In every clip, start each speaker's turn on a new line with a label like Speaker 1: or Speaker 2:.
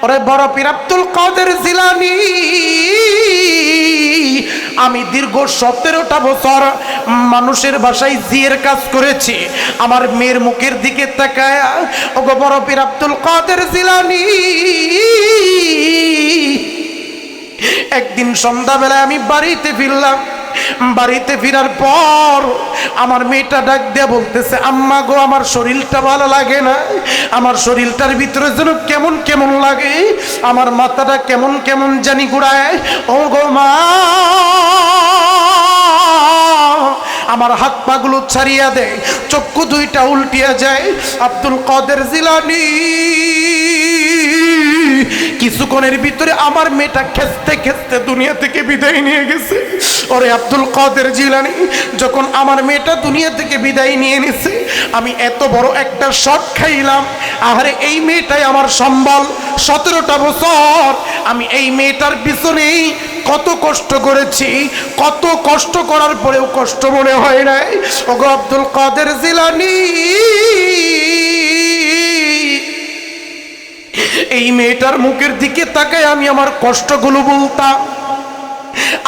Speaker 1: ওরে বড় পীর আব্দুল কাদের জিলানী, আমি দীর্ঘ 17টা বছর মানুষের ভাষায় জিয়ের কাজ করেছি। আমার মেয়ের মুখের দিকে তাকায়, ওগো বড় পীর আব্দুল কাদের জিলানী, একদিন সন্ধ্যাবেলায় আমি বাড়িতে ফিরলাম। বাড়িতে ফেরার পর আমার মেয়েটা ডাক দিয়ে বলতেছে, আম্মা গো, আমার শরীরটা ভালো লাগে না, আমার শরীরটার ভিতরে যেন কেমন কেমন লাগে, আমার মাথাটা কেমন কেমন জানি ঘুরায়। ও গো মা, আমার হাত পাগুলো ছাড়িয়া দেয়, চক্ষু দুইটা উল্টিয়া যায়। আব্দুল কাদের জিলানী কিছুক্ষণের ভিতরে আমার মেয়েটা খেস্তে খেস্তে দুনিয়া থেকে বিদায় নিয়ে গেছে। ওরে আব্দুল কাদের জিলানী, যখন আমার মেয়েটা দুনিয়া থেকে বিদায় নিয়ে নিছে, আমি এত বড় একটা শট খাইলাম। আরে এই মেয়েটাই আমার সম্বল। 17টা বছর আমি এই মেয়েটার পিছনেই কত কষ্ট করেছি, কত কষ্ট করার পরেও কষ্ট মনে হয় নাই। ওগো আব্দুল কাদের জিলানী, এই মেয়েটার মুখের দিকে তাকায় আমি আমার কষ্টগুলো বলতাম।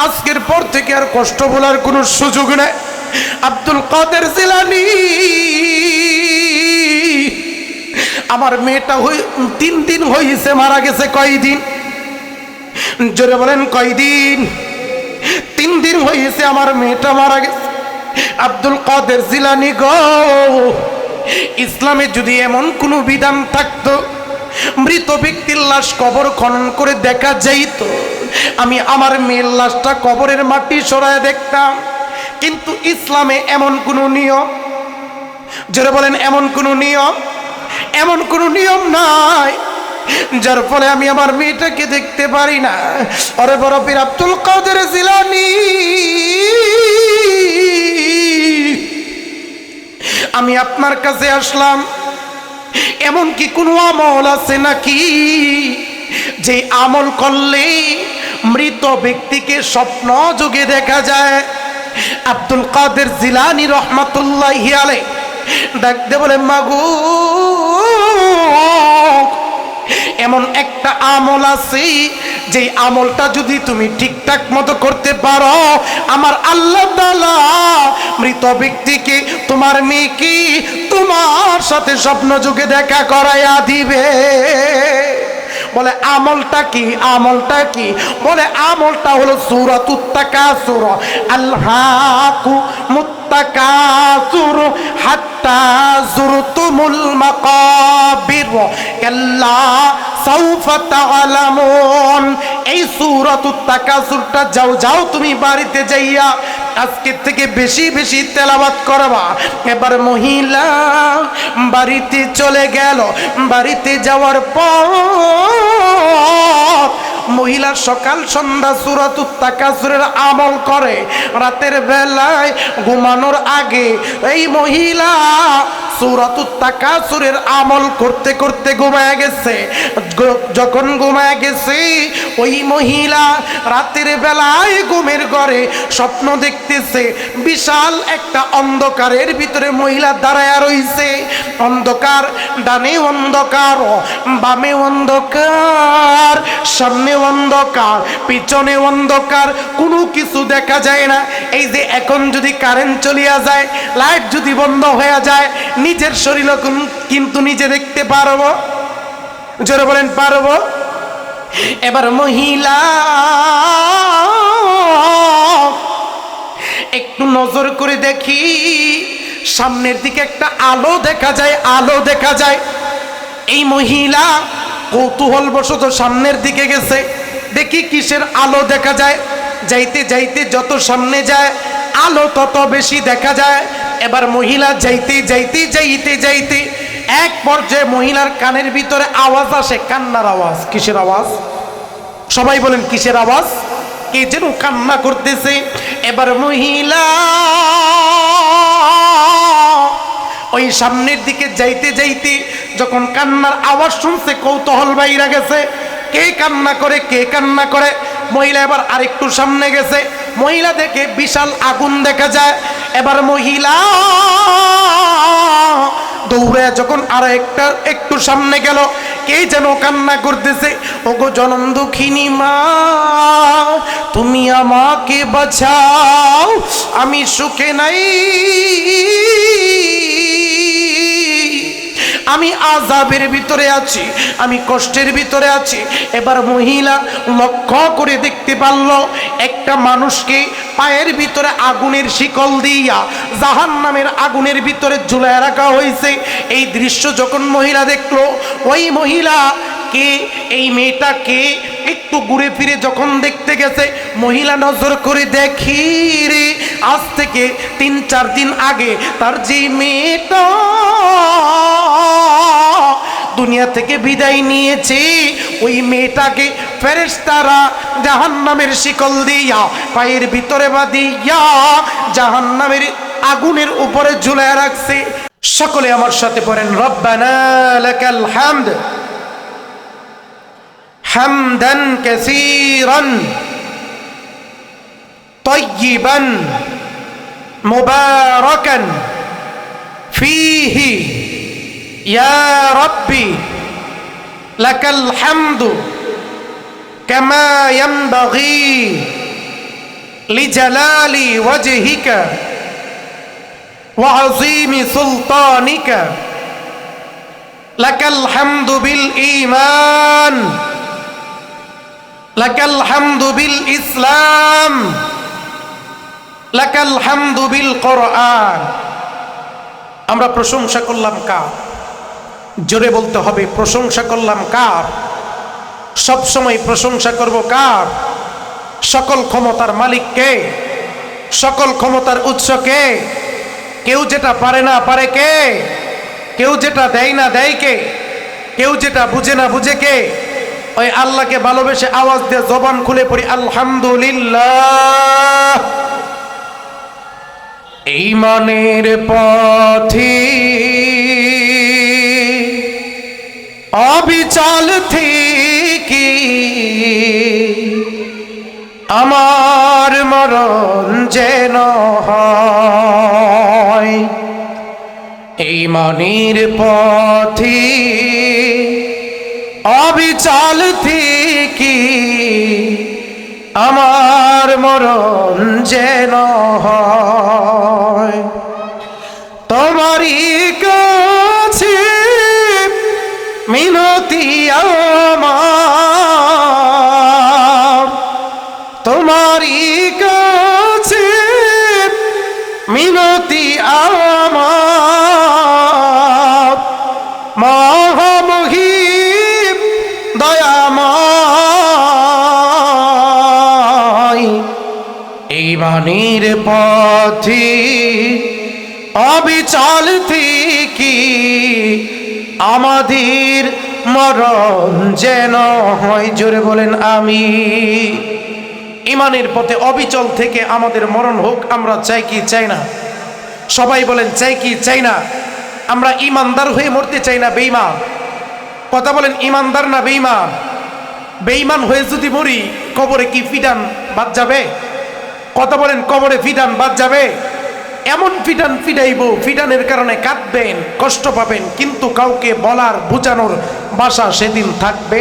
Speaker 1: আজকের পর থেকে আর কষ্ট বলার কোনো সুযোগ নাই। আব্দুল কাদের জিলানী, আমার মেয়েটা 3 দিন হয়েছে মারা গেছে। কয়দিন? জোরে বলেন, কয়দিন? 3 দিন হয়েছে আমার মেয়েটা মারা গেছে। আব্দুল কাদের জিলানী গো, ইসলামে যদি এমন কোনো বিধান থাকতো, মৃত ব্যক্তির লাশ কবর খনন করে দেখা যাইত, আমি আমার মেয়ের লাশটা কবরের মাটি সরায় দেখতাম। কিন্তু ইসলামে এমন কোনো নিয়ম, যারা বলেন এমন কোনো নিয়ম, এমন কোনো নিয়ম নাই, যার ফলে আমি আমার মেয়েটাকে দেখতে পারি না। ওরে বড় পীর আব্দুল কাদের জিলানী, আমি আপনার কাছে আসলাম। এমন কি কোনো আমল আছে নাকি যে আমল করলে মৃত ব্যক্তিকে স্বপ্ন যোগে দেখা যায়? আব্দুল কাদের জিলানী রহমাতুল্লাহি আলাইহি ডাকতে বলে, মাগো, এমন একটা আমল আছে যে আমলটা যদি তুমি ঠিকঠাক মতো করতে পারো, আমার আল্লাহ তাআলা মৃত ব্যক্তিকে, তোমার মেয়েকে তোমার সাথে স্বপ্ন যুগে দেখা করাইয়া দিবে। বলে আমলটা কি? আমলটা কি? বলে আমলটা হলো সূরাতুত তাকাসুর, আলহাকুমুত তাকাসুর হাত্তা যুরতুমুল মাকাবির কাল্লা সাউফা তাআলামুন। এই সূরাতুত তাকাসুরটা যাও তুমি বাড়িতে যাইয়া আজকে থেকে বেশি বেশি তেলাওয়াত করবা। এবার মহিলা বাড়িতে চলে গেল। বাড়িতে যাওয়ার পর মহিলা সকাল সন্ধ্যা সূরাতুত তাকাসুরের আমল করে। রাতের বেলায় ঘুমানোর আগে এই মহিলা সূরাতুত তাকাসুরের আমল করতে করতে ঘুমায় গেছে। যখন ঘুমায় গেছে, ওই মহিলা রাতের বেলায় ঘুমের ঘরে স্বপ্ন দেখতেছে। বিশাল একটা অন্ধকারের ভিতরে মহিলা দাঁড়ায় রইছে। অন্ধকার, ডানে অন্ধকার, বামে অন্ধকার, সামনে অন্ধকার, পিছনে অন্ধকার, কোনো কিছু দেখা যায় না। এই যে এখন যদি কারেন্ট চলিয়া যায়, লাইট যদি বন্ধ হয়ে যায়, নিজের শরীর কিন্তু নিজে দেখতে পারবো? জোরে বলেন, পারবো? এবার মহিলা একটু নজর করে দেখি, সামনের দিকে একটা আলো দেখা যায়, আলো দেখা যায়। এই মহিলা কৌতূহল বশত সামনের দিকে গেছে, দেখি কিসের আলো দেখা যায়। যাইতে যাইতে যত সামনে যায় আলো তত বেশি দেখা যায়। এবার মহিলা যাইতে যাইতে যাইতে যাইতে এক পর্যায়ে মহিলার কানের ভিতরে আওয়াজ আসে, কান্নার আওয়াজ। কিসের আওয়াজ? সবাই বলেন কিসের আওয়াজ? কে যেন কান্না করতেছে। এবার মহিলা ওই সামনের দিকে যাইতে যাইতে যখন কান্নার আওয়াজ শুনছে, কৌতূহল বাইরা গেছে, কে কান্না করে, কে কান্না করে। মহিলা এবার আরেকটু সামনে গেছে, মহিলা দেখে বিশাল আগুন দেখা যায়। এবার মহিলা দৌড়ে যখন আর একটু সামনে গেল, কে যেন কান্না করতেছে, ওগো জনম দুঃখিনী মা, তুমি আমাকে বাঁচাও, আমি সুখে নাই, আমি আযাবের ভিতরে আছি, আমি কষ্টের ভিতরে আছি। এবার মহিলা লক্ষ্য করে দেখতে পারল একটা মানুষকে পায়ের ভিতরে আগুনের শিকল দিয়া জাহান্নামের আগুনের ভিতরে ঝুলায় রাখা হয়েছে। এই দৃশ্য যখন মহিলা দেখলো, ওই মহিলা কে, এই মেয়েটাকে একটু ঘুরে ফিরে যখন দেখতে গেছে, মহিলা নজর করে দেখি রে, আজ থেকে 3-4 দিন আগে তার যে মেয়েটা দুনিয়া থেকে বিদায় নিয়েছে, ওই মেয়েটাকে ফেরেশতারা জাহান্নামের শিকল দিয়া পায়ের ভিতরে বাঁধিয়া জাহান্নামের আগুনের উপরে ঝুলায় রাখছে। সকলে আমার সাথে পড়েন, রব্বানা লাকাল হামদ হামদান কাসীরান তাইয়িবান মুবারাকান ফীহি ইয়া রাব্বি লাকাল হামদু কামা ইয়ানবাগি লিজালালি ওয়াজহিকা ওয়া আযীমি সুলতানিকা লাকাল হামদু বিল ঈমান লাকাল হামদু বিল ইসলাম লাকাল হামদু বিল কোরআন। আমরা প্রশংসা করলাম কার? জোরে বলতে হবে, প্রশংসা করলাম কার? সব সময় প্রশংসা করব কার? সকল ক্ষমতার মালিক কে? সকল ক্ষমতার উৎস কে? কেউ যেটা পারে না পারে কে? কেউ যেটা দেয় না দেয় কে? কেউ যেটা বুঝে না বুঝে কে? ওই আল্লাহকে ভালোবেসে আওয়াজ দিয়ে জবান খুলে পড়ি আলহামদুলিল্লাহ। ঈমানের পথে অবিচল থেকে আমার মরণ যেন হয়, ঈমানের পথে অবিচল থেকে আমার মরণ যেন হয়। তোমারই কাছে মিনতি আমার, তোমারই কাছে মিনতি আমার, মহামহিম দয়াময়। ঈমানের পথে অবিচল থেকে আমাদের মরণ যেন হয়। জোরে বলেন আমিন। ঈমানের পথে অবিচল থেকে আমাদের মরণ হোক, আমরা চাই কি চাই না? সবাই বলেন চাই কি চাই না? আমরা ঈমানদার হয়ে মরতে চাই না বেঈমান? কথা বলেন, ঈমানদার না বেঈমান? বেঈমান হয়ে যদি মরি, কবরে কি ফিডান বাদ যাবে? কথা বলেন, কবরে ফিডান বাদ যাবে? এমন ফিডান ফিডাইব, ফিডানের কারণে কাঁদবেন, কষ্ট পাবেন, কিন্তু কাউকে বলার বোঝানোর ভাষা সেদিন থাকবে।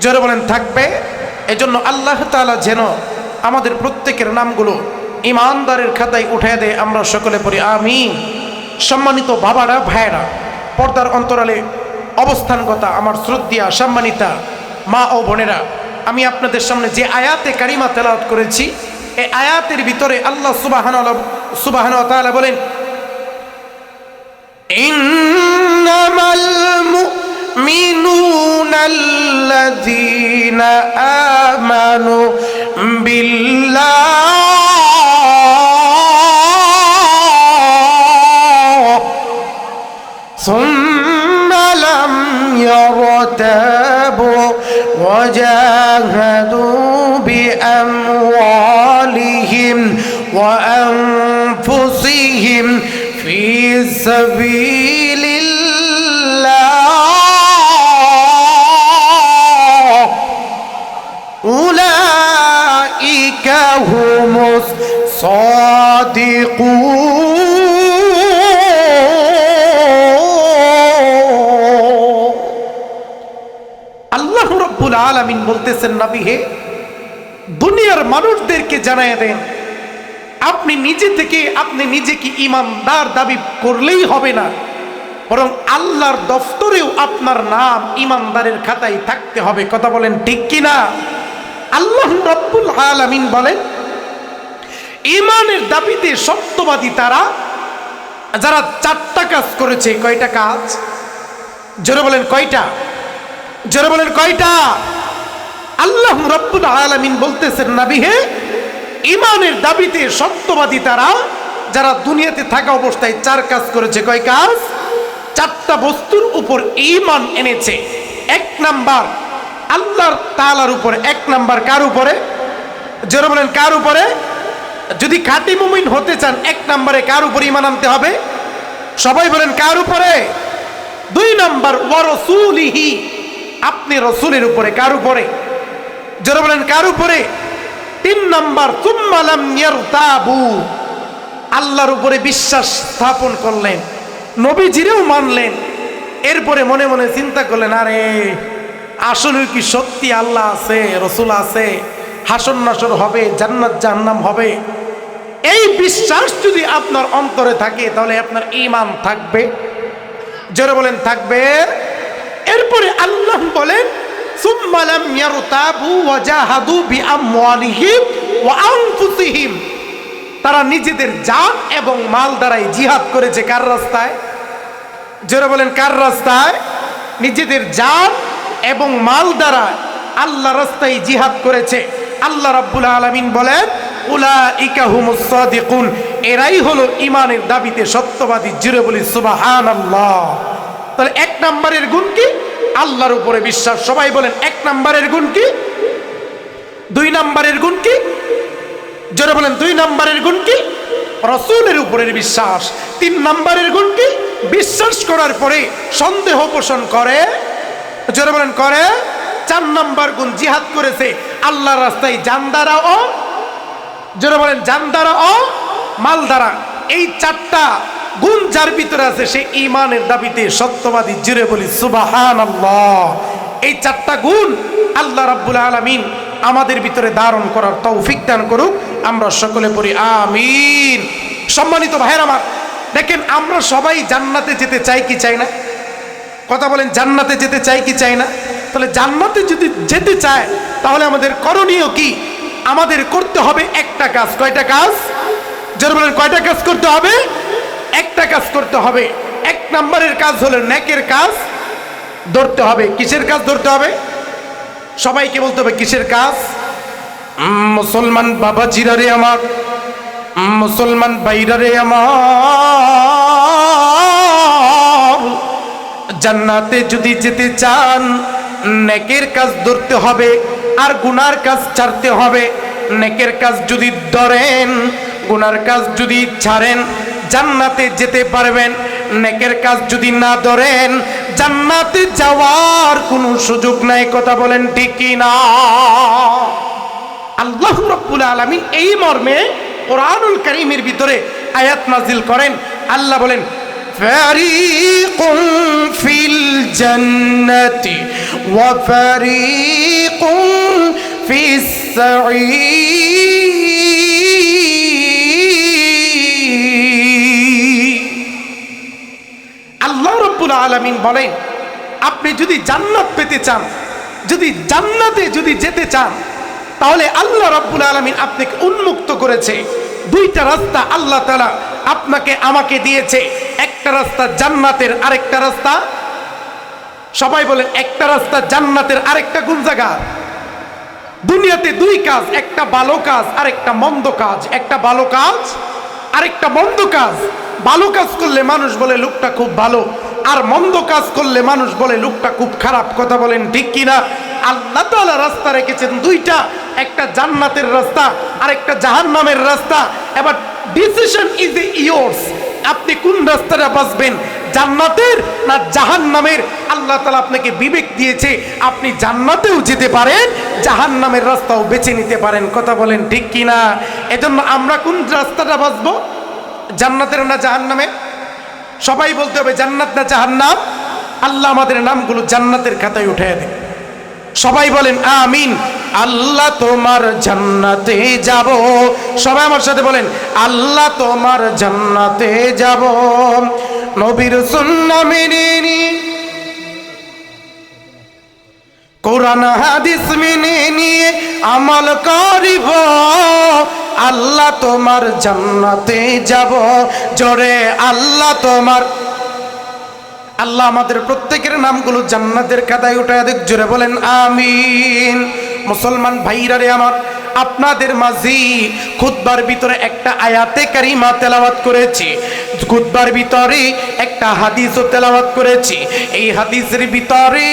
Speaker 1: জোরে বলেন থাকবে। এজন্য আল্লাহ তাআলা যেন আমাদের প্রত্যেকের নামগুলো ঈমানদারের খাতায় উঠিয়ে দেয়। আমরা সকলে পড়ি আমিন। সম্মানিত বাবারা, ভাইয়েরা, পর্দার অন্তরালে অবস্থানগতা আমার শ্রদ্ধা সম্মানিতা মা ও বোনেরা, আমি আপনাদের সামনে যে আয়াতে কারিমা তেলাওয়াত করেছি, এই আয়াতের ভিতরে আল্লাহ সুবহানাহু ওয়া তাআলা বলেন, ইন্নামাল মুমিনুনাল্লাযীনা আমানু বিল্লাহ সুম্মা লাম ইয়ারতাবু ওয়া জাহাদু বিআমওয়ালিহিম ওয়া আনফুসিহিম ফি সাবিলিল্লাহ উলাইকা হুমুস সাদিকুন। রব্বুল আলামিন বলতেছেন, নবী হে, দুনিয়ার মানুষদেরকে জানায় দেন, আপনি নিজে থেকে আপনি নিজেকে ইমানদার দাবি করলেই হবে না, বরং আল্লাহর দফতরেও আপনার নাম ইমানদারের খাতায় থাকতে হবে। কথা বলেন ঠিক কিনা? আল্লাহ রব্বুল আলামিন বলেন, ইমানের দাবিতে সত্যবাদী তারা যারা চারটা কাজ করেছে। কয়টা কাজ? জোরে বলেন কয়টা? জোরে বলেন কয়টা? আল্লাহ রব্বুল আলামিন বলতেছেন, নবী হে, ইমানের দাবিতে সত্যবাদী তারা যারা দুনিয়াতে থাকা অবস্থায় চার কাজ করেছে। কয় কাজ? চারটা বস্তুর উপর ঈমান এনেছে। এক নাম্বার আল্লাহর তাআলার উপরে। এক নাম্বার কার উপরে? জোরে বলেন কার উপরে? যদি খাঁটি মুমিন হতে চান, এক নম্বরে কার উপর ঈমান আনতে হবে? সবাই বলেন কার উপরে? দুই নাম্বার ওয়া রাসূলিহি, আপনি রাসূলের উপরে। কার উপরে? জোরে বলেন কার উপরে? তিন নাম্বার সুম্মা লাম ইয়ারতাবু, আল্লাহর উপরে বিশ্বাস স্থাপন করলেন, নবীজিরেও মানলেন, এরপরে মনে মনে চিন্তা করলেন, আরে আসলে কি সত্যি আল্লাহ আছে, রাসূল আছে, হাসর নাসর হবে, জান্নাত জাহান্নাম হবে, এই বিশ্বাস যদি আপনার অন্তরে থাকে তাহলে আপনার ঈমান থাকবে। জোরে বলেন থাকবে। এরপরে আল্লাহ বলেন, সুম্মা লাম ইয়ারতাবু ওয়া জাহাদু বিআমওয়ালিহিম ওয়া আনফুসিহিম, তারা নিজেদের জান এবং মাল দ্বারাই জিহাদ করেছে। কার রাস্তায়? জোরে বলেন কার রাস্তায়? নিজেদের জান এবং মাল দ্বারা আল্লাহ রাস্তায় জিহাদ করেছে। আল্লাহ রাব্বুল আলামিন বলেন, উলাইকা হুমুস সাদিকুন, এরাই হলো ঈমানের দাবিতে সত্যবাদী। জোরে বলি সুবহানাল্লাহ। তাহলে এক নম্বরের গুণ কি? আল্লাহর উপরে বিশ্বাস। সবাই বলেন এক নম্বরের গুণ কি? দুই নম্বরের গুণ কি? জোরে বলেন দুই নম্বরের গুণ কি? রাসূলের উপরের বিশ্বাস। তিন নম্বরের গুণ কি? বিশ্বাস করার পরে সন্দেহ পোষণ করে। জোরে বলেন করে। চার নম্বর গুণ জিহাদ করেছে আল্লাহর রাস্তায় জান দ্বারা ও, জোরে বলেন জান দ্বারা ও মাল দ্বারা। এই চারটা গুণ যার ভিতরে আছে সে ঈমানের দাবিতে সত্যবাদী। জোরে বলি সুবহানাল্লাহ। এই চারটা গুণ আল্লাহ রাব্বুল আলামিন আমাদের ভিতরে ধারণ করার তৌফিক দান করুক। আমরা সকলে পড়ি আমিন। সম্মানিত ভাইয়ের আমার, দেখেন আমরা সবাই জান্নাতে যেতে চাই কি চাই না? কথা বলেন, জান্নাতে যেতে চাই কি চাই না? তাহলে জান্নাতে যদি যেতে চায় তাহলে আমাদের করণীয় কি? আমাদের করতে হবে একটা কাজ। কয়টা কাজ? যারা বলেন কয়টা কাজ করতে হবে? একটা কাজ করতে হবে। এক নম্বরের কাজ হলো নেকের কাজ ধরতে হবে। কিসের কাজ ধরতে হবে? সবাইকে বলতে হবে কিসের কাজ? মুসলমান বাবাজিরা রে আমার, মুসলমান ভাইরা রে আমার, জান্নাতে যদি যেতে চান নেকের কাজ ধরতে হবে আর গুনার কাজ ছাড়তে হবে। নেকের কাজ যদি ধরেন, গুনার কাজ যদি ছাড়েন, জান্নাতে যেতে পারবেন। নেকের কাজ যদি না ধরেন, জান্নাতে যাওয়ার কোনো সুযোগ নাই। কথা বলেন ঠিক কি না? আল্লাহ রাব্বুল আলামিন এই মর্মে কোরআনুল কারীমের ভিতরে আয়াত নাজিল করেন। আল্লাহ বলেন, ফারিকুন ফিল জান্নাতি ওয়া ফারিকুন ফিস সাঈর। আল্লাহ রাব্বুল আলামিন বলেন, আপনি যদি জান্নাত পেতে চান, যদি জান্নাতে যদি যেতে চান, তাহলে আল্লাহ রাব্বুল আলামিন আপনাকে উন্মুক্ত করেছে। দুইটা রাস্তা আল্লাহ তাআলা আপনাকে আমাকে দিয়েছে। একটা রাস্তা জান্নাতের, আরেকটা রাস্তা, সবাই বলেন একটা রাস্তা জান্নাতের, আরেকটা কোন জায়গা? দুনিয়াতে দুই কাজ, একটা ভালো কাজ আর একটা মন্দ কাজ। একটা ভালো কাজ আরেকটা মন্দ কাজ। ভালো কাজ করলে মানুষ বলে লোকটা খুব ভালো, আর মন্দ কাজ করলে মানুষ বলে লোকটা খুব খারাপ। কথা বলেন ঠিক কিনা? আল্লাহ তাআলা রাস্তা রেখেছেন দুইটা, একটা জান্নাতের রাস্তা আর একটা জাহান্নামের রাস্তা। এবার ডিসিশন ইজ ইয়োর্স, আপনি কোন রাস্তাটা বাছবেন, জান্নাতের না জাহান্নামের? আল্লাহ তাআলা আপনাকে বিবেক দিয়েছে, আপনি জান্নাতেও যেতে পারেন, জাহান্নামের রাস্তাও বেছে নিতে পারেন। কথা বলেন ঠিক কিনা? এজন্য আমরা কোন রাস্তাটা বাছবো, জান্নাতের না জাহান্নামের? সবাই বলতে হবে জান্নাত না জাহান্নাম। আল্লাহ আমাদের নামগুলো জান্নাতের খাতায় উঠিয়ে দেন। সবাই বলেন আমিন। আল্লাহ তোমার জান্নাতে যাব, সবাই আমার সাথে বলেন আল্লাহ তোমার জান্নাতে যাব। নবীর সুন্নাহ মেনে নিয়ে, কোরআন হাদিস মেনে নিয়ে আমল করিব, আল্লাহ তোমার জান্নাতে যাব। জোরে আল্লাহ তোমার। আল্লাহ আমাদের প্রত্যেকের নামগুলো জান্নাতের খাতায় উঠায় দেখ, জোরে বলেন আমিন। মুসলমান ভাইরা রে আমার, আপনাদের মাঝে খুতবার ভিতরে একটা আয়াতে কারিমা তেলাওয়াত করেছি, খুতবার ভিতরে একটা হাদিসও তেলাওয়াত করেছি। এই হাদিসের ভিতরে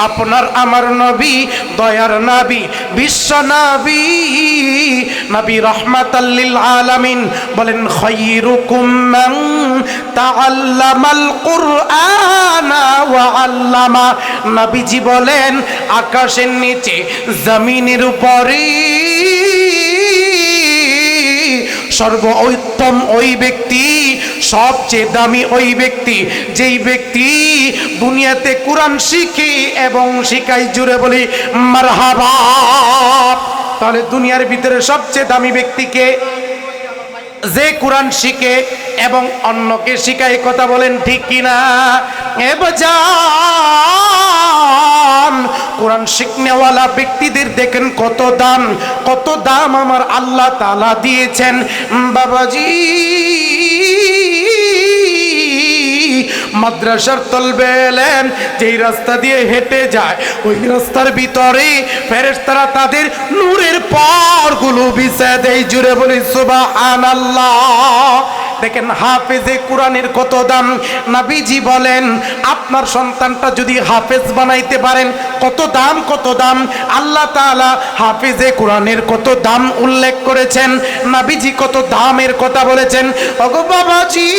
Speaker 1: আপনার আমার নবী, দয়ার নবী, বিশ্ব নবী, নবী রাহমাতাল লিল আলামিন বলেন খায়রুকুম মান তাআল্লামাল কুরআনা ওয়া আল্লামা। নবীজি বলেন আকাশের নিচে জমিনের উপরে সর্বোত্তম ওই ব্যক্তি, সবচেয়ে দামি ওই ব্যক্তি, যেই ব্যক্তি দুনিয়াতে কোরআন শিখে এবং শিখাই। জুড়ে বলি মারহাবা। তাহলে দুনিয়ার ভিতরে সবচেয়ে দামি ব্যক্তিকে, যে কোরআন শিখে এবং অন্যকে শিখায়। কথা বলেন ঠিক কিনা? কোরআন শিখনেওয়ালা ব্যক্তিদের দেখেন কত দাম, কত দাম আমার আল্লাহ তাআলা দিয়েছেন। বাবাজি মাদ্রাসার তলবে এলেন, যেই রাস্তা দিয়ে হেঁটে যায় ওই রাস্তার ভিতরে ফেরেশতারা তাদের নূরের পাড়গুলো বিছিয়ে দেয়। জুড়ে বলি সুবহানাল্লাহ। দেখেন হাফেজে কোরআনের কত দাম। নবীজি বলেন আপনার সন্তানটা যদি হাফেজ বানাইতে পারেন, কত দাম, কত দাম। আল্লাহ তাআলা হাফেজে কোরআনের কত দাম উল্লেখ করেছেন, নবীজি কত দামের কথা বলেছেন। ওগো বাবাজি,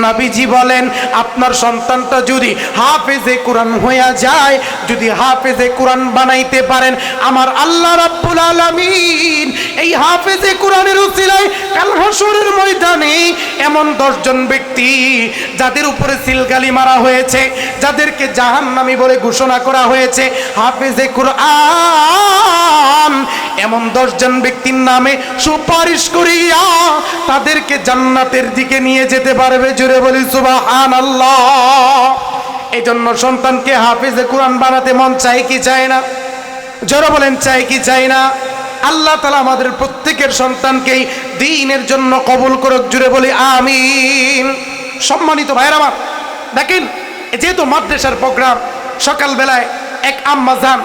Speaker 1: নবীজি বলেন আপনার সন্তানটা যদি হাফেজে কোরআন হয়ে যায়, যদি হাফেজে কোরআন বানাইতে পারেন, আমার আল্লাহ রাব্বুল আলামিন এই হাফেজে কোরআনের উসিলায় কাল হাসরের ময়দানে এমন 10 জন ব্যক্তি যাদের উপরে সিলগালি মারা হয়েছে, যাদেরকে জাহান্নামী বলে ঘোষণা করা হয়েছে, হাফেজে কোরআন এমন 10 জন ব্যক্তির নামে সুপারিশ করিয়া তাদেরকে জান্নাতের দিকে নিয়ে যেতে পারবে। জুড়ে বলি সুবহানাল্লাহ। এই জন্য সন্তানকে হাফেজে কোরআন বানাতে মন চায় কি চায় না? জোরে বলেন চাই কি চাই না? আল্লাহ তাআলা আমাদের প্রত্যেকের সন্তানকেই দ্বীনের জন্য কবুল করুক। জুড়ে বলি আমিন। সম্মানিত ভাইরা আমার, দেখেন যেহেতু মাদ্রাসার প্রোগ্রাম, সকালবেলায় এক আম্মা জান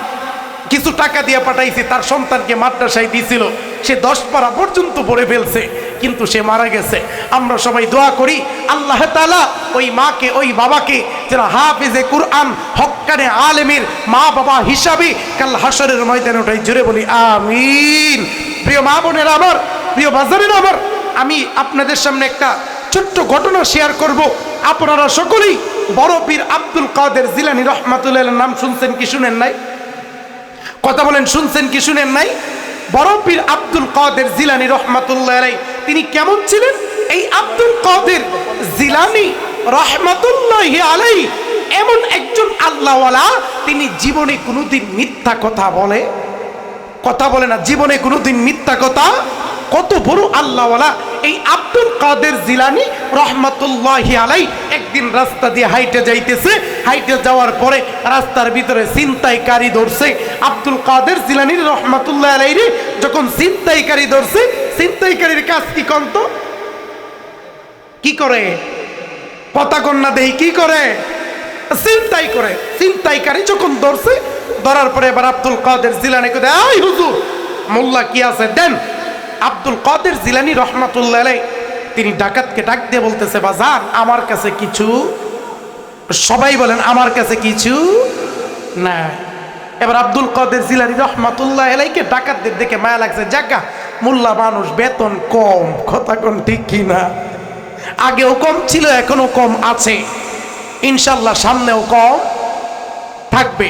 Speaker 1: কিছু টাকা দিয়ে পাঠাইছে, তার সন্তানকে মাদ্রাসায় দিয়েছিল, সে 10 পারা পর্যন্ত পড়ে ফেলছে, কিন্তু সে মারা গেছে। আমরা সবাই দোয়া করি আল্লাহ তাআলা ওই মাকে, ওই বাবাকে যেন হাফেজে কোরআন, হক্কানে আলেমের মা বাবা হিসাবে কাল হাসরের ময়দানে ওঠাই। জুড়ে বলি আমিন। প্রিয় মা বোনেরা আমার, প্রিয় বাজারের আমার, আমি আপনাদের সামনে একটা ছোট্ট ঘটনা শেয়ার করব। আপনারা সকলেই বড় পীর আব্দুল কাদের জিলানী রাহমাতুল্লাহর নাম শুনছেন কি শুনেন নাই? কথা বলেন শুনছেন কি শুনেন নাই? বড় পীর আব্দুল কাদের জিলানী রাহমাতুল্লাহ আলাইহি তিনি কেমন ছিলেন? এই আব্দুল কাদের জিলানী রাহমাতুল্লাহি আলাইহি এমন একজন আল্লাহওয়ালা, তিনি জীবনে কোনোদিন মিথ্যা কথা বলে না, জীবনে কোনোদিন মিথ্যা কথা। কত বড় আল্লাহওয়ালা এই আব্দুল কাদের জিলানী রাহমাতুল্লাহি আলাইহি। একদিন রাস্তা দিয়ে হাইটে যাইতেছে, হাইটে যাওয়ার পরে রাস্তার ভিতরে ছিনতাইকারী ধরছে। আব্দুল কাদের জিলানী রাহমাতুল্লাহি আলাইহি যখন ছিনতাইকারী ধরছে, ছিনতাইকারীর কাজ কি করত? কি করে? কথা কন্যা দেই কি করে? ছিনতাই করে। ছিনতাইকারী যখন ধরছে, ধরার পরে এবার আব্দুল কাদের জিলানী কে দেয়, এই হুজুর মোল্লা কি আছে দেন। আব্দুল কাদের জিলানী রাহমাতুল্লাহ আলাইহি তিনি ডাকাতকে ডাক দিয়ে বলতেছে, বাজার আমার কাছে কিছু, সবাই বলেন আমার কাছে কিছু না। এবার আব্দুল কাদের জিলানী রাহমাতুল্লাহ আলাইহিকে ডাকাতদের দেখে মায়া লাগছে, জাগা মোল্লা মানুষ, বেতন কম, কথা কোন ঠিক কি না? আগেও কম ছিল, এখনো কম আছে, ইনশাল্লাহ সামনেও কম থাকবে।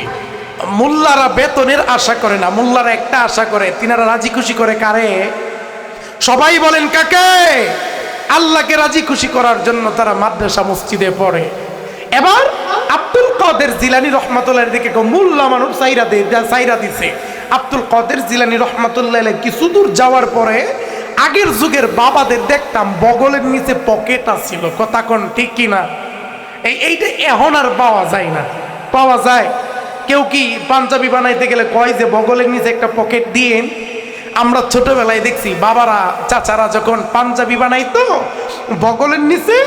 Speaker 1: মোল্লারা বেতনের আশা করে না, মোল্লারা একটা আশা করে, তিনারা রাজি খুশি করে কারে? সবাই বলেন কাকে? আল্লাহকে রাজি খুশি করার জন্য তারা মাদ্রাসা মসজিদে পড়ে। এবার আব্দুল কাদের জিলানী রহমাতুল্লাহ দিকে মোল্লা মানুষ সাইরা দিছে। আব্দুল কাদের জিলানী রহমাতুল্লাহ কিছু দূর যাওয়ার পরে আগের যুগের বাবাদের দেখতাম বগলের নিচে পকেট আছিল। কথা কোন ঠিক কিনা? এইটা এখন আর পাওয়া যায় না। পাওয়া যায়? কেউ কি পাঞ্জাবি বানাইতে গেলে কয় যে বগলের নিচে একটা পকেট দিয়েন? আমরা ছোটবেলায় দেখছি বাবারা চাচারা যখন পাঞ্জাবি বানাইতো বগলের নিচে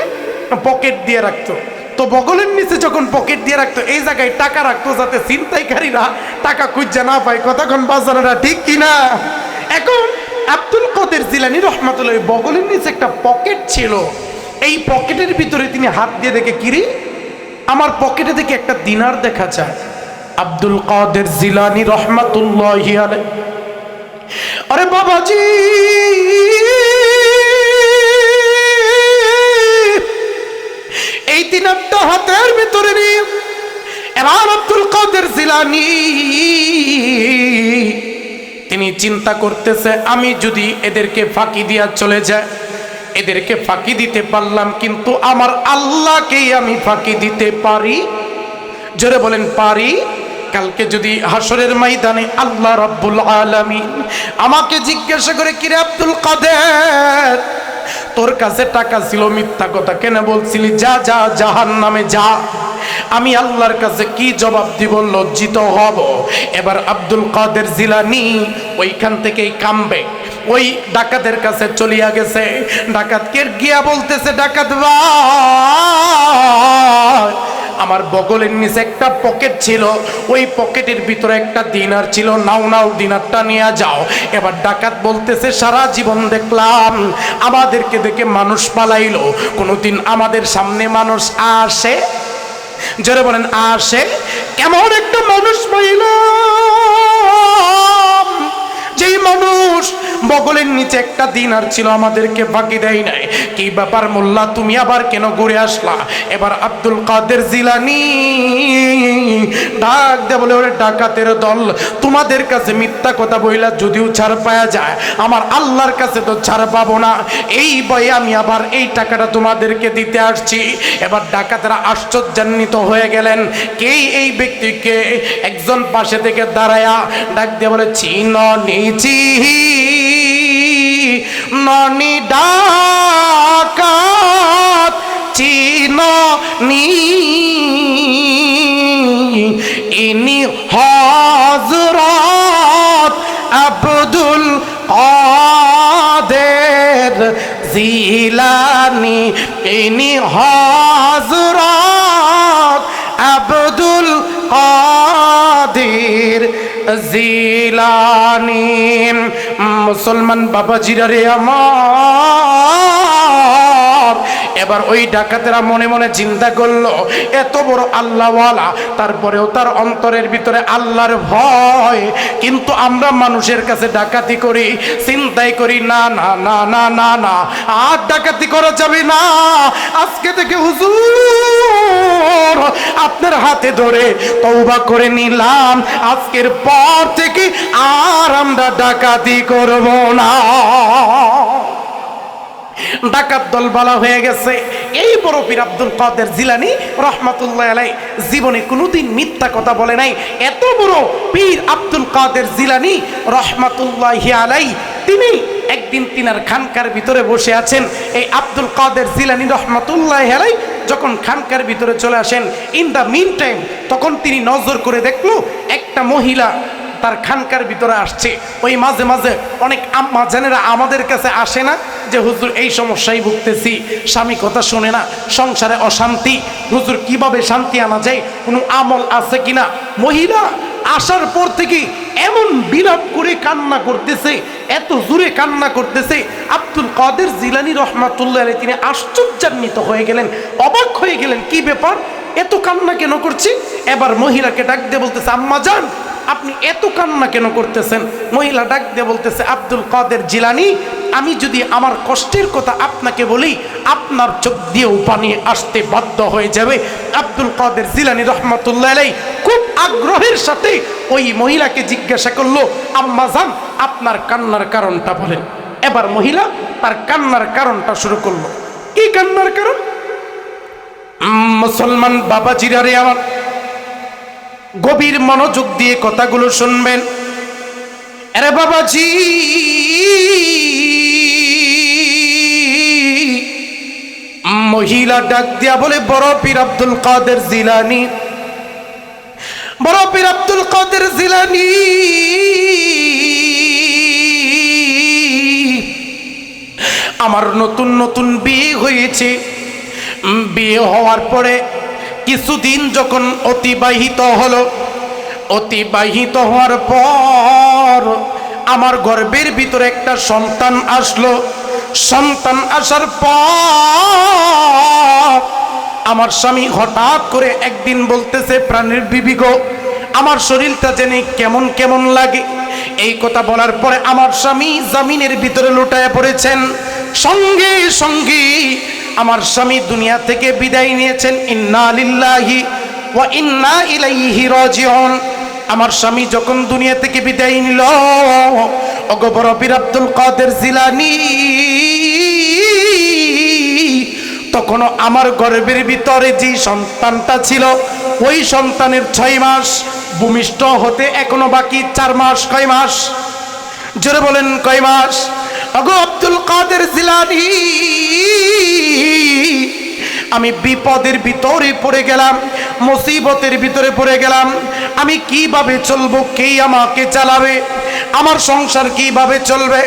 Speaker 1: পকেট দিয়ে রাখতো। তো বগলের নিচে যখন পকেট দিয়ে রাখতো এই জায়গায় টাকা রাখতো যাতে ছিনতাইকারীরা টাকা খুঁজে না পায়। কতক্ষণ বাজারেরা ঠিক কিনা? এখন আব্দুল কাদের জিলানী রহমাতুল্লাহ বগলের নিচে একটা পকেট ছিল। এই পকেটের ভিতরে তিনি হাত দিয়ে দেখে, কিরে আমার পকেটে দেখে একটা দিনার দেখা যায়। আব্দুল কাদের জিলানী রহমাতুল্লাহি আলাইহি, আরে বাবাজি এই দিনারটা হাতের ভিতরে নিয়ে এবার আব্দুল কাদের জিলানী তিনি চিন্তা করতেছে, আমি যদি এদেরকে ফাঁকি দিয়া চলে যাই, এদেরকে ফাঁকি দিতে পারলাম কিন্তু আমার আল্লাহকেই আমি ফাঁকি দিতে পারি। জোরে বলেন পারি? কালকে যদি হাসরের ময়দানে আল্লাহ রাব্বুল আলামিন আমাকে জিজ্ঞাসা করে, কিরে আব্দুল কাদের তোর কাছে টাকা ছিল, মিথ্যা কথা কেন বলছিলি? যা যা জাহান্নামে যা। আমি আল্লাহর কাছে কি জবাব দিব? লজ্জিত হব। এবার আব্দুল কাদের জিলানী ওইখান থেকেই কামবে ওই ডাকাতের কাছে চলিয়া গেছে। ডাকাতকে গিয়া বলতেছে, ডাকাত ভাই আমার বগলের নিচে একটা পকেট ছিল, ওই পকেটের ভিতরে একটা দিনার ছিল, নাও নাও দিনারটা নিয়ে যাও। এবার ডাকাত বলতেছে, সারা জীবন দেখলাম আমাদেরকে দেখে মানুষ পালাইলো, কোনোদিন আমাদের সামনে মানুষ আসে? জোরে বলেন আসে? কেমন একটা মানুষ পাইলাম যেই মানুষ বগলের নিচে একটা দিনার ছিল, আমাদেরকে ফাঁকি দেয় নাই। কি ব্যাপার মোল্লা, তুমি আবার কেন ঘুরে আসলা? এবার আব্দুল কাদের জিলানী ডাক দে বলে, ওরে ডাকাতের দল, তোমাদের কাছে মিথ্যা কথা বইলা যদিও ছাড় পাওয়া যায়, আমার আল্লাহর কাছে তো ছাড় পাবো না, এই ভয়ে আমি আবার এই টাকাটা তোমাদেরকে দিতে আসছি। এবার ডাকাতেরা আশ্চর্যান্বিত হয়ে গেলেন, কে এই ব্যক্তিকে? একজন পাশে থেকে দাঁড়ায়া ডাক দিয়ে বলে, চিনি ননি ডাকাত চিনি, ইনি হযরত আব্দুল কাদের জিলানী, ইনি হযরত আব্দুল কাদের জিলানী। মুসলমান বাবাজিরা রে আমার, এবার ওই ডাকাতেরা মনে মনে চিন্তা করলো, এত বড় আল্লাহওয়ালা তারপরেও তার অন্তরের ভিতরে আল্লাহর ভয়, কিন্তু আমরা মানুষের কাছে ডাকাতি করি, চিন্তাই করি না না না না না না আর ডাকাতি করা যাবে না। আজকে থেকে হুজুর আপনার হাতে ধরে তওবা করে নিলাম, আজকের পর থেকে আর আমরা ডাকাতি করব না। ডাকাত দল বলা হয়ে গেছে। এই বড় পীর আব্দুল কাদের জিলানী রহমাতুল্লাহ আলাইহি জীবনে কোনোদিন মিথ্যা কথা বলে নাই। এত বড় পীর আব্দুল কাদের জিলানী রহমাতুল্লাহি আলাইহি তিনি একদিন তিনার খানকার ভিতরে বসে আছেন। এই আব্দুল কাদের জিলানী রহমাতুল্লাহি আলাইহি যখন খানকার ভিতরে চলে আসেন, ইন দ্য মিন টাইম তখন তিনি নজর করে দেখলো একটা মহিলা তার খানকার ভিতরে আসছে। ওই মাঝে মাঝে অনেক আম্মা জানেরা আমাদের কাছে আসে না যে হুজুর এই সমস্যায় ভুগতেছি, স্বামী কথা শোনে না, সংসারে অশান্তি, হুজুর কিভাবে শান্তি আনা যায়, কোনো আমল আছে কিনা? মহিলা আসার পর থেকে এমন বিলাপ করে কান্না করতেছে, এত জোরে কান্না করতেছে, আব্দুল কাদের জিলানী রহমাতুল্লাহ আলাইহি তিনি আশ্চর্যান্বিত হয়ে গেলেন, অবাক হয়ে গেলেন, কি ব্যাপার, এত কান্না কেন করছি? এবার মহিলাকে ডাক দিয়ে বলতেছে, আম্মা জান আপনি এত কান্না কেন করতেছেন? মহিলা ডাক দিয়ে বলতেছে, আব্দুল কাদের জিলানী আমি যদি আমার কষ্টের কথা আপনাকে বলি আপনার চোখ দিয়েও পানি আসতে বাধ্য হয়ে যাবে। আব্দুল কাদের জিলানী রহমাতুল্লাহ আলাইহি খুব আগ্রহের সাথে ওই মহিলাকে জিজ্ঞাসা করলো, আম্মা জান আপনার কান্নার কারণটা বলেন। এবার মহিলা তার কান্নার কারণটা শুরু করলো। কি কান্নার কারণ? মুসলমান বাবাজিরা রে আমার, গভীর মনোযোগ দিয়ে কথাগুলো শুনবেন। আরে বাবাজি, মহিলা ডাক দিয়া বলে, বড় পীর আব্দুল কাদের জিলানী, বড় পীর আব্দুল কাদের জিলানী, আমার নতুন নতুন বিয়ে হয়েছে। বিয়ে হওয়ার পরে কিছুদিন যখন অতিবাহিত হলো, অতিবাহিত হওয়ার পর আমার গর্ভের ভিতরে একটা সন্তান আসলো। সন্তান আসার পর আমার স্বামী হঠাৎ করে একদিন বলতেছে, প্রাণের বিবি গো, আমার শরীরটা জেনে কেমন কেমন লাগে। এই কথা বলার পরে আমার স্বামী জমিনের ভিতরে লুটায়া পড়েছেন। সঙ্গে সঙ্গে আমার স্বামী দুনিয়া থেকে বিদায় নিয়েছেন। ইন্না লিল্লাহি ওয়া ইন্না ইলাইহি রাজিউন। আমার স্বামী যখন দুনিয়া থেকে বিদায় নিল, ওগো বড় পীর আব্দুল কাদের জিলানী, তখনও আমার গর্ভের ভিতরে যে সন্তানটা ছিল, ওই সন্তানের 6 মাস, ভূমিষ্ঠ হতে এখনো বাকি 4 মাস। কয় মাস? জোরে বলেন, কয় মাস? ওগো আব্দুল কাদের জিলানী, আমি বিপদের ভিতরে পড়ে গেলাম, মুসিবতের ভিতরে পড়ে গেলাম। আমি কিভাবে চলবো? কে আমাকে চালাবে? আমার সংসার কিভাবে চলবে?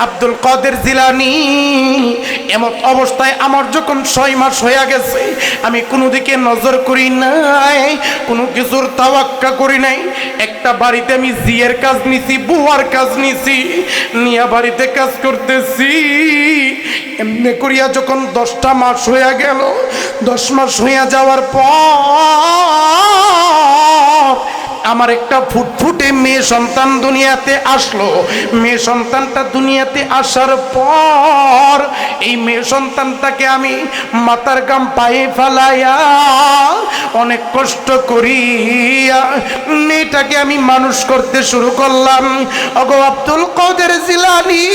Speaker 1: আব্দুল কাদের জিলানী, এমন অবস্থায় আমার যখন 6 মাস হয়ে গেছে, আমি কোনো দিকে নজর করি নাই, কোনো কিছুর তাওয়াক্কা করি নাই। একটা বাড়িতে আমি জিয়ের কাজ নিছি, বুয়ার কাজ নিছি, নিয়া বাড়িতে কাজ করতেছি। এমনি করিয়া যখন 10টা মাস হইয়া গেল, 10 মাস হইয়া যাওয়ার পর আমার একটা ফুটফুটে মেয়ে সন্তান দুনিয়াতে আসলো। মেয়ে সন্তানটা দুনিয়াতে আসার পর এই মেয়ে সন্তানটাকে আমি মাথার গাম পায়ে ফেলাইয়া অনেক কষ্ট করিয়া মেয়েটাকে আমি মানুষ করতে শুরু করলাম। ওগো আব্দুল কাদের জিলানী,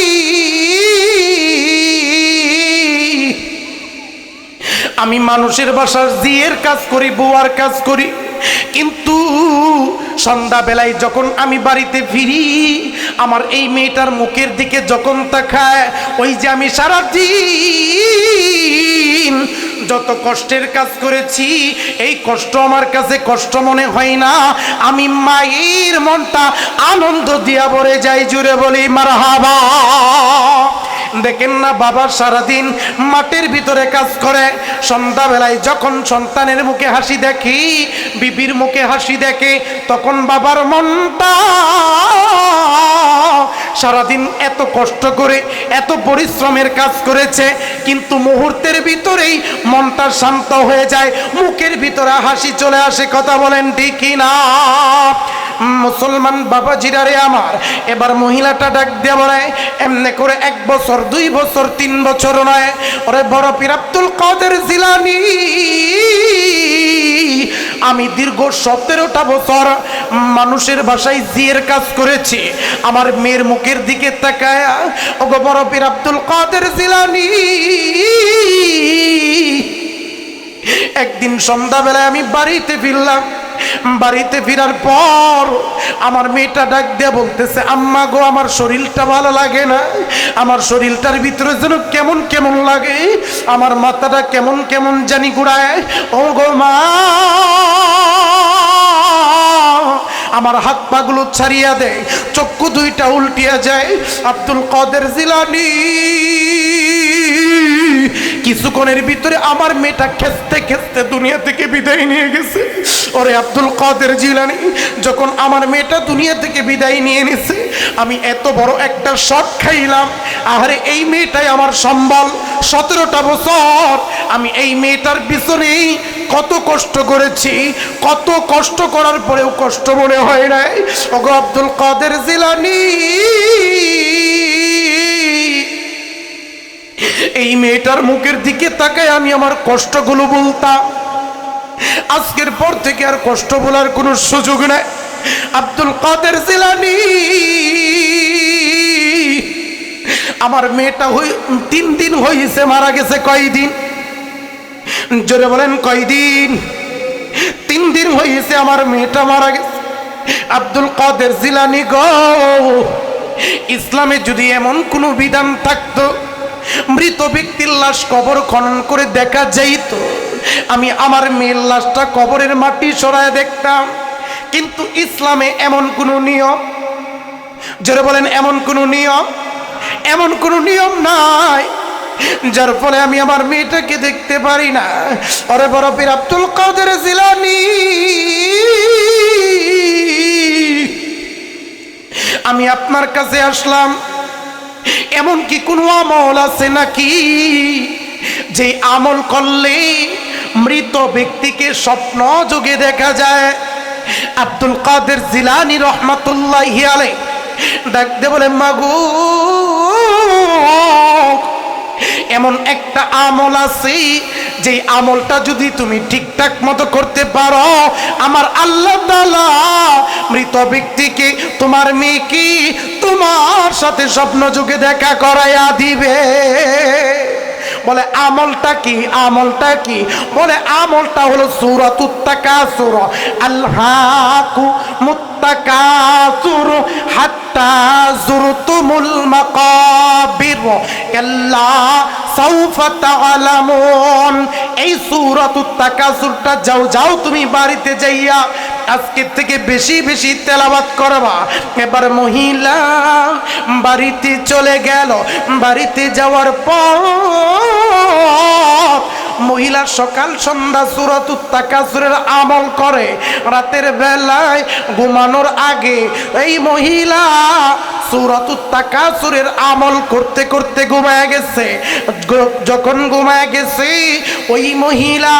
Speaker 1: আমি মানুষের বাসার জিয়ের কাজ করি, বুয়ার কাজ করি, কিন্তু সন্ধ্যাবেলায় যখন আমি বাড়িতে ফিরি, আমার এই মেয়েটার মুখের দিকে যখন তাকায়, ওই যে আমি সারাদিন যত কষ্টের কাজ করেছি, এই কষ্ট আমার কাছে কষ্ট মনে হয় না। আমি মায়ের মনটা আনন্দ দিয়া ভরে যাই। জুড়ে বলি মারহাবা। দেখেন না, বাবা সারাদিন মাটির ভিতরে কাজ করে, সন্ধ্যাবেলায় যখন সন্তানের মুখে হাসি দেখি, বিবির মুখে হাসি দেখে, তখন বাবার মনটা সারাদিন এত কষ্ট করে এত পরিশ্রমের কাজ করেছে, কিন্তু মুহূর্তের ভিতরেই মনটা শান্ত হয়ে যায়, মুখের ভিতরে হাসি চলে আসে। কথা বলেন ঠিক না? মুসলমান বাবাজিরা রে আমার, এবার মহিলাটা ডাক দিয়ে বলে, এমনি করে 1 বছর 2 বছর 3 বছর নয়, ওরে বড় পীর আব্দুল কাদের জিলানী, আমি দীর্ঘ 17টা বছর মানুষের ভাষায় জিয়ের কাজ করেছি। আমার মেয়ের মুখের দিকে তাকায়, ওগো বড় পীর আব্দুল কাদের জিলানী, একদিন সন্ধ্যাবেলায় আমি বাড়িতে ফিরলাম। বাড়িতে ফেরার পর আমার মেয়েটা ডাক দিয়ে বলতেছে, আম্মা গো, আমার শরীরটা ভালো লাগে না, আমার শরীরটার ভিতরে যেন কেমন কেমন লাগে, আমার মাথাটা কেমন কেমন জানি ঘুরায়। ও গো মা, আমার হাত পাগুলো ছাড়িয়া দেয়, চক্ষু 2টা উল্টিয়া যায়। আব্দুল কাদের জিলানী, কিছুক্ষণের ভিতরে আমার মেয়েটা খেস্তে খেস্তে দুনিয়া থেকে বিদায় নিয়ে গেছে। ওরে আব্দুল কাদের জিলানী, যখন আমার মেয়েটা দুনিয়া থেকে বিদায় নিয়ে নিছে, আমি এত বড় একটা শট খাইলাম। আরে এই মেয়েটাই আমার সম্বল। 17টা বছর আমি এই মেয়েটার পিছনেই কত কষ্ট করেছি, কত কষ্ট করার পরেও কষ্ট মনে হয় নাই। ওগো আব্দুল কাদের জিলানী, এই মেয়েটার মুখের দিকে তাকায় আমি আমার কষ্টগুলো বলতাম। আজকের পর থেকে আর কষ্ট বলার কোনো সুযোগ নাই। আব্দুল কাদের জিলানী, আমার মেয়েটা 3 দিন হয়েছে মারা গেছে। কয়দিন? জোরে বলেন কয়দিন? 3 দিন হয়েছে আমার মেয়েটা মারা গেছে। আব্দুল কাদের জিলানী গো, ইসলামে যদি এমন কোনো বিধান থাকতো মৃত ব্যক্তির লাশ কবর খনন করে দেখা যাইত, আমি আমার মেয়ের লাশটা কবরের মাটি সরায় দেখতাম। কিন্তু ইসলামে এমন কোনো নিয়ম, যারা বলেন এমন কোনো নিয়ম, এমন কোনো নিয়ম নাই, যার ফলে আমি আমার মেয়েটাকে দেখতে পারি না। ওরে বড় পীর আব্দুল কাদের জিলানী, আমি আপনার কাছে আসলাম, এমন কি কোনো আমল আছে নাকি যে আমল করলে মৃত ব্যক্তিকে স্বপ্ন যোগে দেখা যায়? আব্দুল কাদের জিলানী রহমাতুল্লাহি আলাইহি ডাকতে বলে, মাগো এমন একটা আমল আছে যে আমলটা যদি তুমি ঠিকঠাক মতো করতে পারো, আমার আল্লাহ তাআলা মৃত ব্যক্তিকে, তোমার মেয়েকে তোমার সাথে স্বপ্ন যুগে দেখা করাইয়া দিবে। বলে আমলটা কি? আমলটা কি? বলে আমলটা হলো সূরাতুত তাকাসুর, আলহাকুমুত তাকাসুর হাত্তা যুরতুমুল মাকাবির কাল্লা সাউফা তাআলামুন। এই সূরাতুত তাকাসুরটা যাও তুমি বাড়িতে যাইয়া আজকে থেকে বেশি বেশি তেলাওয়াত করবা। এবার মহিলা বাড়িতে চলে গেল। বাড়িতে যাওয়ার পর মহিলা সকাল সন্ধ্যা সূরাতুত তাকাসুরের আমল করে। রাতের বেলায় ঘুমানোর আগে এই মহিলা সূরাতুত তাকাসুরের আমল করতে করতে ঘুমায় গেছে। যখন ঘুমায় গেছে ওই মহিলা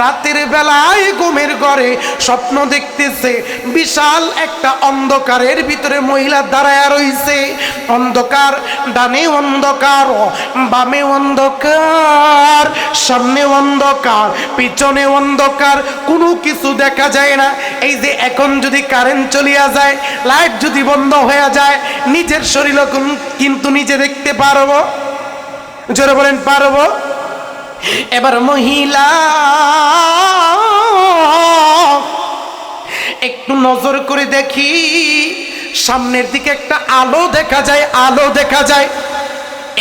Speaker 1: রাতের বেলায় ঘুমের ঘরে স্বপ্ন দেখতেছে, বিশাল একটা অন্ধকারের ভিতরে মহিলা দাঁড়ায় রইছে। অন্ধকার, ডানে অন্ধকার, বামে অন্ধকার, সামনে অন্ধকার, পিছনে অন্ধকার, কোনো কিছু দেখা যায় না। এই যে এখন যদি কারেন্ট চলিয়া যায়, লাইট যদি বন্ধ হয়ে যায়, নিজের শরীর কিন্তু নিজে দেখতে পারবো? জোরে বলেন পারবো? এবার মহিলা একটু নজর করে দেখি, সামনের দিকে একটা আলো দেখা যায়, আলো দেখা যায়।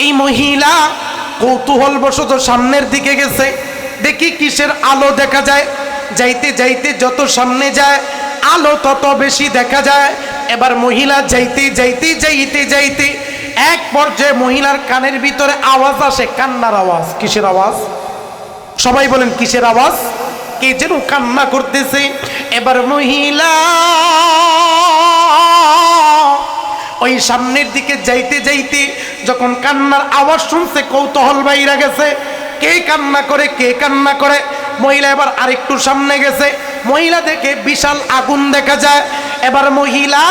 Speaker 1: এই মহিলা কৌতূহল বশত সামনের দিকে গেছে, দেখি কিসের আলো দেখা যায়। যাইতে যাইতে যত সামনে যায় আলো তত বেশি দেখা যায়। এবার মহিলা যাইতে যাইতে যাইতে যাইতে এক পর্যায়ে মহিলার কানের ভিতরে আওয়াজ আসে, কান্নার আওয়াজ। কিসের আওয়াজ? সবাই বলেন কিসের আওয়াজ? কে যেন কান্না করতেছে। এবার মহিলা ওই সামনের দিকে যাইতে যাইতে যখন কান্নার আওয়াজ শুনছে, কৌতূহল বাইরা গেছে, কে কান্না করে, কে কান্না করে। মহিলা এবার আরেকটু সামনে গেছে, মহিলা দেখে বিশাল আগুন দেখা যায়। এবার মহিলা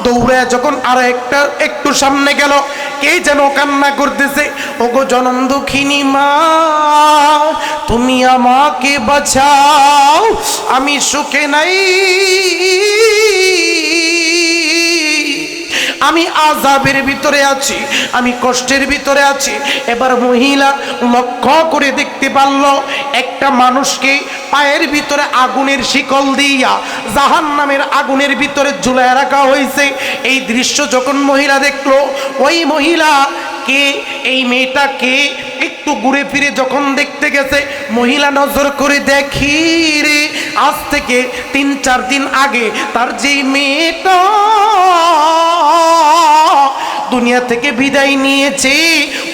Speaker 1: দৌড়ে যখন আর একটু সামনে গেল, কে যেন কান্না করতেছে, ওগো জনম দুঃখিনী মা, তুমি আমাকে বাঁচাও, আমি সুখে নাই, আমি আযাবের ভিতরে আছি, আমি কষ্টের ভিতরে আছি। এবার মহিলা লক্ষ্য করে দেখতে পারল একটা মানুষকে পায়ের ভিতরে আগুনের শিকল দিয়া জাহান্নামের আগুনের ভিতরে ঝুলায় রাখা হয়েছে। এই দৃশ্য যখন মহিলা দেখলো, ওই মহিলা কে, এই মেয়েটা কে, একটু ঘুরে ফিরে যখন দেখতে গেছে, মহিলা নজর করে দেখি রে, আজ থেকে 3-4 দিন আগে তার যে মেয়েটা দুনিয়া থেকে বিদায় নিয়েছে,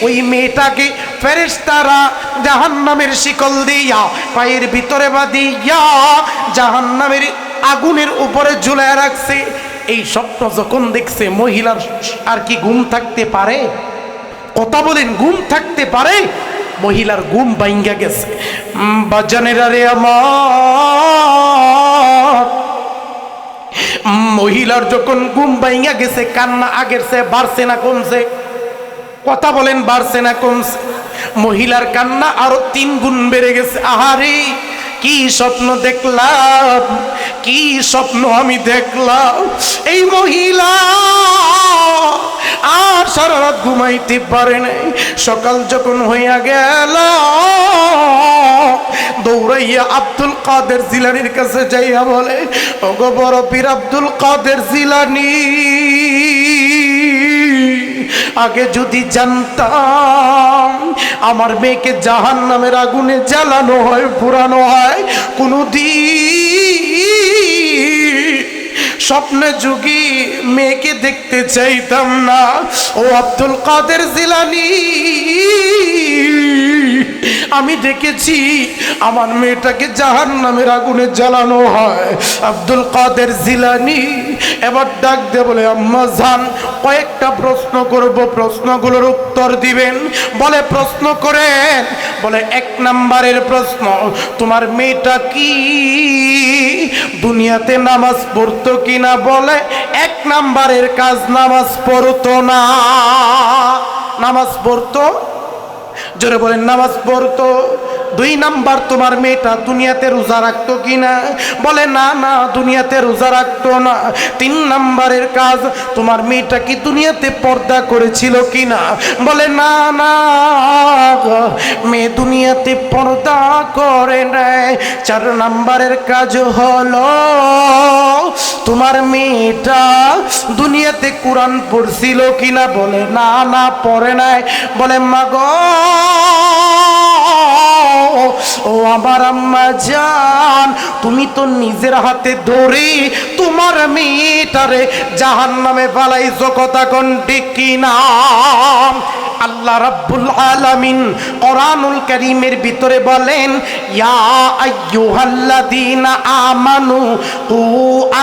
Speaker 1: ওই মেয়েটাকে ফেরেশতারা জাহান্নামের শিকল দিয়া পায়ের ভিতরে বাঁধিয়া জাহান্নামের আগুনের উপরে ঝুলায় রাখছে। এই স্বপ্ন যখন দেখছে, মহিলার আর কি ঘুম থাকতে পারে? কথা বলেন, ঘুম থাকতে পারে? মহিলার ঘুম ভাঙ্গা গেছে। বাজানেরা রে আমার, মহিলার যখন ঘুম ভাঙ্গা গেছে, কান্না আগের চেয়ে বাড়ছে না কমছে? কথা বলেন, বাড়ছে না কমছে? মহিলার কান্না আরো 3 গুণ বেড়ে গেছে। আহারে কি স্বপ্ন দেখলাম, কি স্বপ্ন আমি দেখলাম। এই মহিলা আর সারা রাত ঘুমাইতে পারে নাই। সকাল যখন হইয়া গেল, দৌড়াইয়া আব্দুল কাদের জিলানির কাছে যাইয়া বলে, ওগো বড় পীর আব্দুল কাদের জিলানি, আগে যদি জানতাম আমার মেয়েকে জাহান্নামের আগুনে জ্বালানো হয়, পুরানো হয়, কোনদিন স্বপ্নে যুগী মেয়েকে দেখতে চাইতাম না। ও আব্দুল কাদের জিলানি, আমি দেখেছি আমার মেয়েটাকে জাহান্নামের আগুনে জ্বালানো হয়। আব্দুল কাদের জিলানি এবার ডাক দিয়ে বলে, আম্মা জান, কয়েকটা প্রশ্ন করব, প্রশ্নগুলোর উত্তর দিবেন। বলে, প্রশ্ন করেন। বলে, এক নাম্বারের প্রশ্ন, তোমার মেয়েটা কি দুনিয়াতে নামাজ পড়তো কিনা? বলে, এক নাম্বারের কাজ নামাজ পড়তো না। নামাজ পড়তো? জোরে বলেন, নামাজ পড়তো। দুই নাম্বার, তোমার মেয়েটা দুনিয়াতে রোজা রাখতো কিনা? বলে, না না, দুনিয়াতে রোজা রাখতো না। তিন নাম্বারের কাজ, তোমার মেয়েটা কি দুনিয়াতে পর্দা করেছিল কিনা? বলে, না না, মেয়ে দুনিয়াতে পর্দা করে নাই। চার নাম্বারের কাজ হলো, তোমার মেয়েটা দুনিয়াতে কোরআন পড়ছিল কিনা? বলে, না না, পড়ে নাই। বলে, মাগো, ও আমার আম্মা জান, তুমি তো নিজের হাতে ধরে তোমার মেয়েটারে জাহান্নামে ফালাইছো, কথা কোন ঠিক কিনা? আল্লাহ রাব্বুল আলামিন কোরআনুল কারীমের ভিতরে বলেন, ইয়া আইয়ুহাল্লাযীনা আমানু কু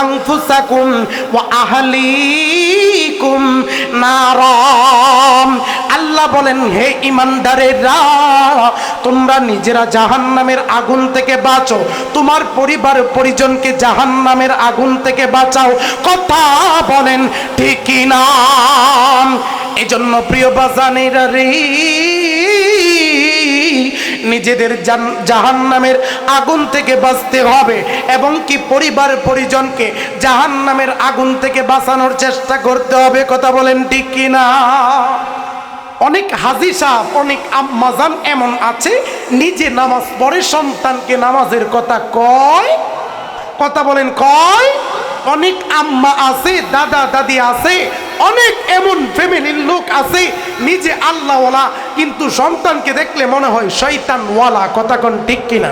Speaker 1: আনফুসাকুম ওয়া আহলিকুম নারাম। আল্লাহ বলেন, হে ঈমানদারেরা, তোমরা নিজেরা জাহান্নামের আগুন থেকে বাঁচো, তোমার পরিবার পরিজনকে জাহান্নামের আগুন থেকে বাঁচাও। কথা বলেন ঠিক কিনা? এজন্য প্রিয় বাজানেরা রে, নিজেদের জাহান্নামের আগুন থেকে বাঁচতে হবে এবং কি পরিবার পরিজনকে জাহান্নামের আগুন থেকে বাঁচানোর চেষ্টা করতে হবে। কথা বলেন ঠিক কিনা? অনেক হাজি সাহেব, অনেক আম্মাজান এমন আছে, নিজে নামাজ পড়ে, সন্তানকে নামাজের কথা কয়। কথা বলেন, কয়। অনেক আম্মা আছে, দাদা দাদি আছে, অনেক এমন ফ্যামিলির লোক আছে, নিজে আল্লাহওয়ালা কিন্তু সন্তানকে দেখলে মনে হয় শয়তানওয়ালা। কথা কোন ঠিক কিনা?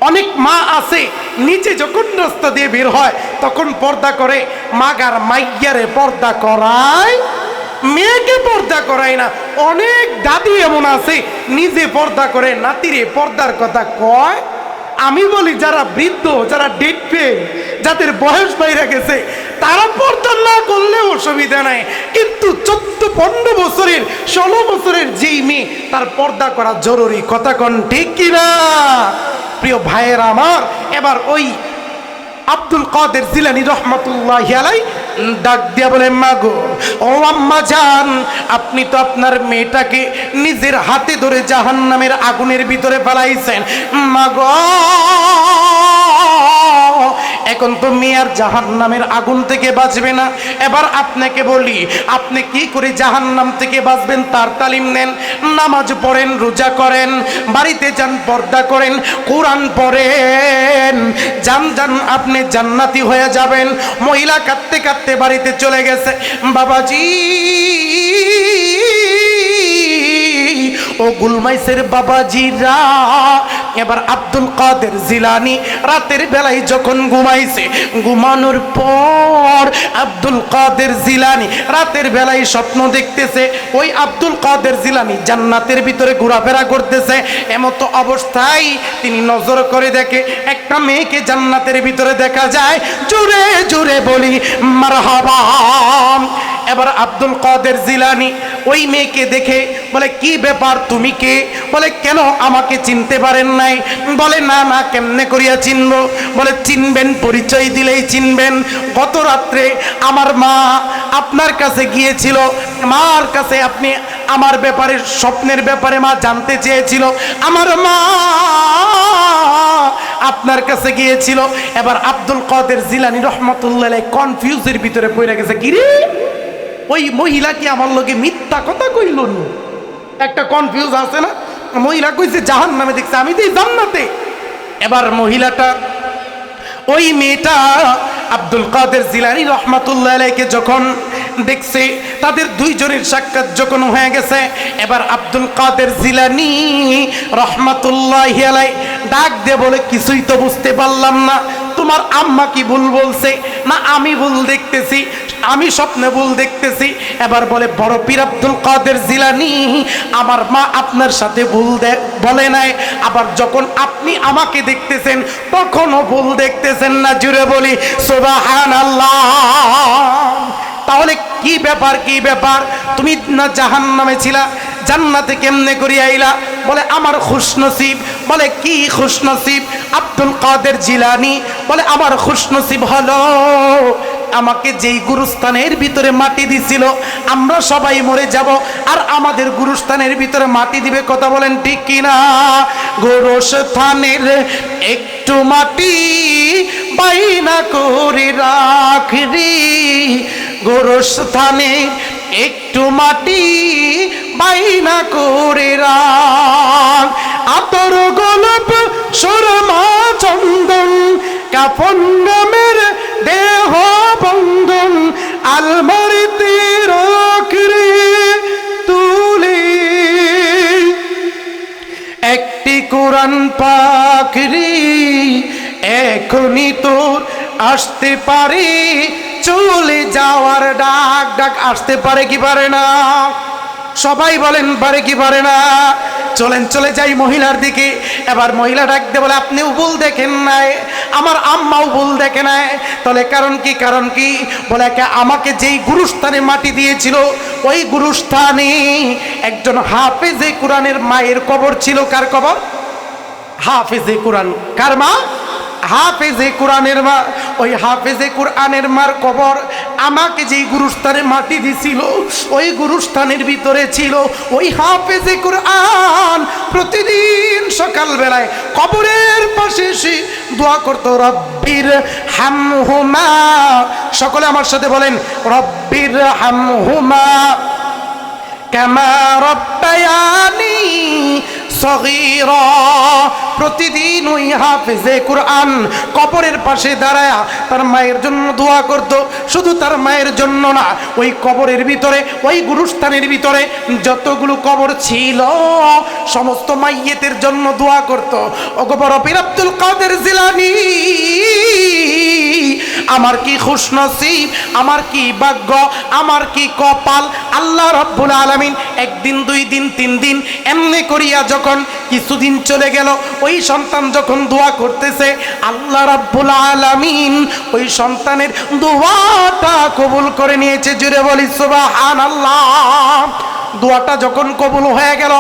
Speaker 1: অনেক মা আছে, নিজে যখন রাস্তা দিয়ে বের হয় তখন পর্দা করে, মাগার মাইয়ারে পর্দা করায়, মেয়েকে পর্দা করায় না। অনেক দাদি এমন আছে, নিজে পর্দা করে, নাতিরে পর্দার কথা কয়। আমি বলি, যারা বৃদ্ধ, যারা ডেট পেয়ে, যাদের বয়স বাইরে গেছে, তারা পর্দা না করলেও অসুবিধা নাই, কিন্তু 14-15 বছরের 16 বছরের যেই মেয়ে, তার পর্দা করা জরুরি। কথা কোন ঠিক কিনা? প্রিয় ভাইয়েরা আমার, এবার ওই আব্দুল কাদের জিলানী রহমাতুল্লাহি আলাইহি ডাক দিয়া বলে, মাগো, ও আম্মা জান, আপনি তো আপনার মেয়েটাকে নিজের হাতে ধরে জাহান্নামের আগুনের ভিতরে ফেলাইছেন। মাগো, এখন তো মেয়ার জাহান্নামের আগুন থেকে বাঁচবে না। এবার আপনাকে বলি, আপনি কি করে জাহান্নাম থেকে বাঁচবেন তার তালিম নেন। নামাজ পড়েন, রোজা করেন, বাড়িতে যান, পর্দা করেন, কোরআন পড়েন, যান যান, আপনি জান্নাতি হয়ে যাবেন। মহিলা কাঁদতে কাঁদতে বাড়িতে চলে গেছে। বাবাজি, ও গুলমাইসের বাবাজিরা, এবার আব্দুল কাদের জিলানী রাতের বেলায় যখন ঘুমাইছে, ঘুমানোর পর আব্দুল কাদের জিলানী রাতের বেলায় স্বপ্ন দেখতেছে। ওই আব্দুল কাদের জিলানী জান্নাতের ভিতরে ঘোরাফেরা করতেছে। এমতো অবস্থায় তিনি নজর করে দেখে, একটা মেয়েকে জান্নাতের ভিতরে দেখা যায়। জোরে জোরে বলি মারহাবা। এবার আব্দুল কাদের জিলানী ওই মেয়েকে দেখে বলে, কি ব্যাপার, তুমি কে? বলে, কেন আমাকে চিনতে পারেন নাই? বলে, না না, কেমনে করিয়া চিনব? বলে, চিনবেন, পরিচয় দিলেই চিনবেন। গত রাত্রে আমার মা আপনার কাছে গিয়েছিল, মার কাছে আপনি আমার ব্যাপারে, স্বপ্নের ব্যাপারে মা জানতে চেয়েছিল। আমার মা আপনার কাছে গিয়েছিল। এবার আব্দুল কাদের জিলানী রহমাতুল্লাহ আলাইহি কনফিউজের ভিতরে পড়ে গেছে, কি রে ওই মহিলা কি আমার লগে মিথ্যা কথা কইল? একটা কনফিউজ আছে না, মহিলা কইছে জাহান্নামে, দেখছে আমি তো জান্নাতে। এবার মহিলাটা, ওই মেয়েটা আব্দুল কাদের জিলানী রহমাতুল্লাহ আলাইহিকে যখন দেখছে, তাদের দুইজনের সাক্ষাৎ যখন হয়ে গেছে, এবার আব্দুল কাদের জিলানী রহমাতুল্লাহি আলাইহি ডাক দিয়ে বলে, কিছুই তো বুঝতে পারলাম না, তোমার আম্মা কি ভুল বলছে না আমি ভুল দেখতেছি, আমি স্বপ্নে ভুল দেখতেছি? এবার বলে, বড় পীর আব্দুল কাদের জিলানী, আমার মা আপনার সাথে ভুল বলে নাই, আবার যখন আপনি আমাকে দেখতেছেন তখনও ভুল দেখতেছেন না। জুড়ে বলি সুবহানাল্লাহ। তাহলে কি ব্যাপার, কি ব্যাপার? তুমি না জাহান্নামে ছিলা, জান্নাতে কেমনে করে আইলা? বলে, আমার খুশনসিব। বলে, কি খুশনসিব? আব্দুল কাদের জিলানী বলে, আমার খুশনসিব হলো আমাকে যেই গুরুস্থানের ভিতরে মাটি দিছিল, আমরা সবাই মরে যাব, আর আমাদের গুরুস্থানের ভিতরে মাটি দিবে। কথা বলেন ঠিক কিনা? গুরুস্থানের একটু মাটি বাইনা করে রাখরি, গোরস্থানে একটু মাটি বাইনা করে রাখ, আতর গোলাপ সুরমা চন্দন কাফন নামের দেহ বন্ধন আলমারিতে রাখরে তুলে, একটি কোরআন পাখরি এখনই তোর আসতে পারে চলে যাওয়ার ডাক। ডাক আসতে পারে কি পারে না? সবাই বলেন পারে কি পারে না? চলেন চলে যাই মহিলার দিকে। এবার মহিলা ডাকতে বলে, আপনিও ভুল দেখেন নাই, আমার আম্মাও ভুল দেখে নাই। তাহলে কারণ কি? কারণ কি? বলে, আমাকে যেই গুরুস্থানে মাটি দিয়েছিল ওই গুরুস্থানে একজন হাফেজে কোরআনের মায়ের কবর ছিল। কার কবর? হাফেজে কোরআন। কার মা? হাফেজে কোরআনের মা। ওই হাফেজে কোরআনের মার কবর আমাকে যেই গুরুস্থানে মাটি দিছিল ওই গুরুস্থানের ভিতরে ছিল। ওই হাফেজে কোরআন প্রতিদিন সকালবেলায় কবরের পাশে এসে দোয়া করতো, রব্বির হামহুমা। সকলে আমার সাথে বলেন, রব্বির হামহুমা কামা রব্বায়ানি সগীরা। প্রতিদিন ওই হাফেজে কোরআন কবরের পাশে দাঁড়ায়া তার মায়ের জন্য দোয়া করত। শুধু তার মায়ের জন্য না, ওই কবরের ভিতরে, ওই গুরুস্থানের ভিতরে যতগুলো কবর ছিল সমস্ত মাইয়েতের জন্য দোয়া করত। ওগো বড় পীর আব্দুল কাদের জিলানী, আমার কি খুশনসিব, আমার কি ভাগ্য, আমার কি কপাল। আল্লাহ রাব্বুল আলামিন একদিন, দুই দিন, তিন দিন এমনি করিয়া যখন কিছুদিন চলে গেল, ওই সন্তান যখন দোয়া করতেছে, আল্লাহ রাব্বুল আলামিন ওই সন্তানের দোয়াটা কবুল করে নিয়েছে। জুড়ে বলি সুবহানাল্লাহ। দোয়াটা যখন কবুল হয়ে গেল,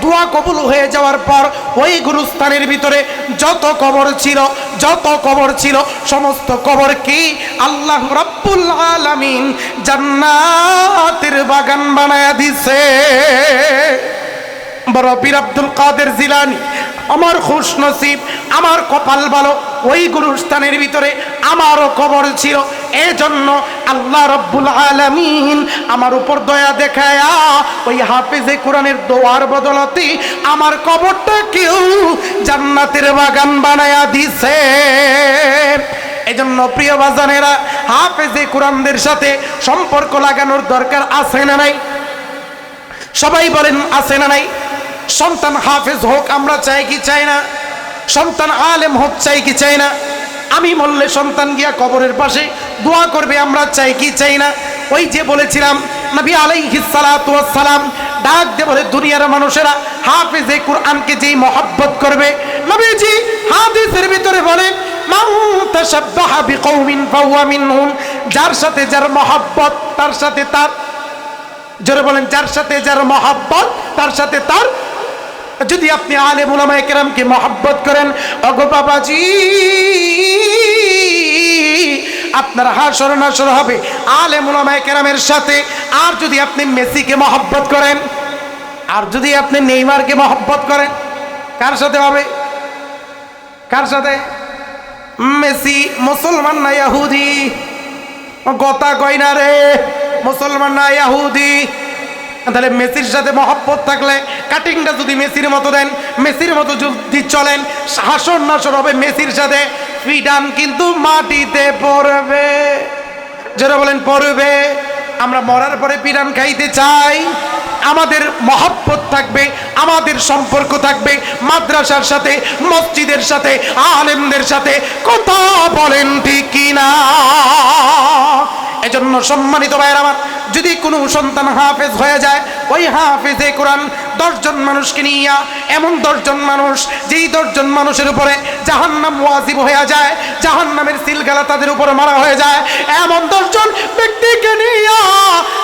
Speaker 1: দোয়া কবুল হয়ে যাওয়ার পর ওই গুরুস্থানের ভিতরে যত কবর ছিল, যত কবর ছিল সমস্ত কবর কি আল্লাহ রাব্বুল আলামিন জান্নাতের বাগান বানায়া দিছে। বড় পীর আব্দুল কাদের জিলানী, আমার খুশনসিব, আমার কপাল ভালো, ওই গুরুস্থানের ভিতরে আমারও কবর ছিল। এজন্য আল্লাহ রাব্বুল আলামিন আমার উপর দয়া দেখায়া ওই হাফেজে কোরআনের দোয়ার বদলতে আমার কবরটাকেও জান্নাতের বাগান বানায়া দিছে। এজন্য প্রিয় বাজানেরা, হাফেজে কোরআনদের সাথে সম্পর্ক লাগানোর দরকার আছে না নাই? সবাই বলেন আছে না নাই? সন্তান হাফেজ হোক আমরা চাই কি চাই না? সন্তান আলেম হোক চাই কি চাই না? আমি বললে সন্তান গিয়া কবরের পাশে দোয়া করবে আমরা চাই কি চাই না? ওই যে বলেছিলাম নবী আলাইহিস সালাতু ওয়াস সালাম ডাক দিয়ে বলে, দুনিয়ার মানুষেরা হাফেজে কোরআনকে যেই মহব্বত করবে, নবীজি হাদিসের ভিতরে বলেন, মান তাশাব্বাহা বিকওমিন ফাহুয়া মিনহুম। যার সাথে যার মহব্বত তার সাথে তার, জোরে বলেন, যার সাথে যার মহব্বত তার সাথে তার। যদি আপনি আলেম উলামায়ে কেরামকে মহব্বত করেন, ওগো বাবাজি, আপনার হাসর নাসর হবে আলেম উলামায়ে কেরামের সাথে। আর যদি আপনি মেসিকে মহব্বত করেন, আর যদি আপনি নেইমারকে মহব্বত করেন, কার সাথে হবে? কার সাথে? মেসি মুসলমান না ইহুদি? কথা কয় না রে, মুসলমান না ইহুদি? তাহলে মেসির সাথে মহব্বত থাকলে কাটিংটা যদি মেসির মতো দেন, মেসির মতো যদি চলেন, হাসর নাসর হবে মেসির সাথে, ফিডান কিন্তু মাটিতে পড়বে। যারা বলেন পড়বে। আমরা মরার পরে পিডান খাইতে চাই? আমাদের মহব্বত থাকবে, আমাদের সম্পর্ক থাকবে মাদ্রাসার সাথে, মসজিদের সাথে, আলেমদের সাথে। কথা বলেন ঠিক কিনা? এজন্য সম্মানিত ভাইয়েরা আমার, যদি কোনো সন্তান হাফেজ হয়ে যায়, ওই হাফেজে কোরআন 10 জন মানুষকে নিয়ে, এমন 10 জন মানুষ, যেই 10 জন মানুষের উপরে জাহান্নাম ওয়াজিব হয়ে যায়, জাহান্নামের সিলগালা তাদের উপরে মারা হয়ে যায়, এমন 10 জন ব্যক্তিকে নিয়ে